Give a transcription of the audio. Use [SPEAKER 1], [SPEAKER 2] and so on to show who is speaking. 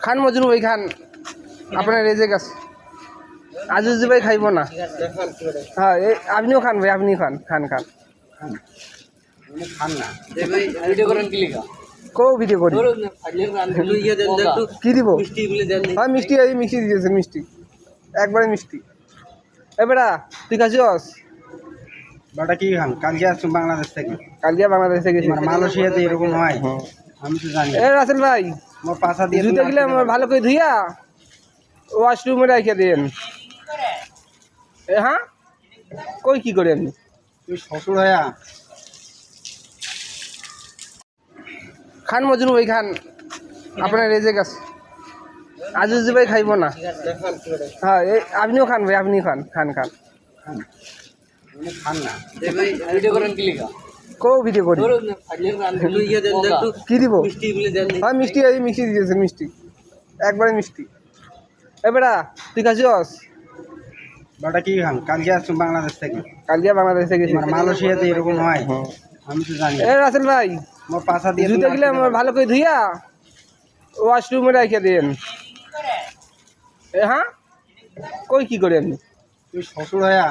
[SPEAKER 1] খান মজনু ভাই খান, আপনার রেজেক আছে। আজিজ ভাই খাইব না। হ্যাঁ আপনিও খান ভাই, আপনি খান খান খান
[SPEAKER 2] খান না
[SPEAKER 1] কো ভিডিও করি কি দিব? হ্যাঁ মিষ্টি, এই মিষ্টি দিয়েছেন, মিষ্টি একবারে মিষ্টি। এবারা তুই খাচ্ছিস?
[SPEAKER 2] বাটা কি খান? কালকে আসছো বাংলাদেশ থেকে?
[SPEAKER 1] কালকে বাংলাদেশ থেকে গেছি।
[SPEAKER 2] মালয়েশিয়াতে এরকম হয়? আমি তো জানি।
[SPEAKER 1] এ রাসেল ভাই
[SPEAKER 2] মোর পাশা দিয়ে
[SPEAKER 1] জুতে গেলে ভালো করে ধুইয়া ওয়াশরুমে রেখে দেন। হ্যাঁ কই কি করে আপনি?
[SPEAKER 2] তুই শ্বশুর হয়া
[SPEAKER 1] খান মজনু ভাই খান, আপনার রেজেক আছে। আজিজ ভাই খাইব না। হ্যাঁ আপনিও খান ভাই, আপনি খান খান খান
[SPEAKER 2] খান না
[SPEAKER 1] কো ভিডিও করি কি দিব? হ্যাঁ মিষ্টি, এই মিষ্টি দিয়েছেন, মিষ্টি একবারে মিষ্টি। এবারা তুই খাচ্ছিস?
[SPEAKER 2] বাটা কি খান? কালকে আসছো বাংলাদেশ থেকে?
[SPEAKER 1] কালকে বাংলাদেশ থেকে গেছি।
[SPEAKER 2] মালয়েশিয়াতে এরকম হয়? আমি তো জানি।
[SPEAKER 1] এ রাসেল ভাই
[SPEAKER 2] মোর পাশা দিয়ে
[SPEAKER 1] জুতে গেলে ভালো করে ধুইয়া ওয়াশরুমে রেখে দেন। হ্যাঁ কই কি করে আপনি?
[SPEAKER 2] তুই শ্বশুর হয়া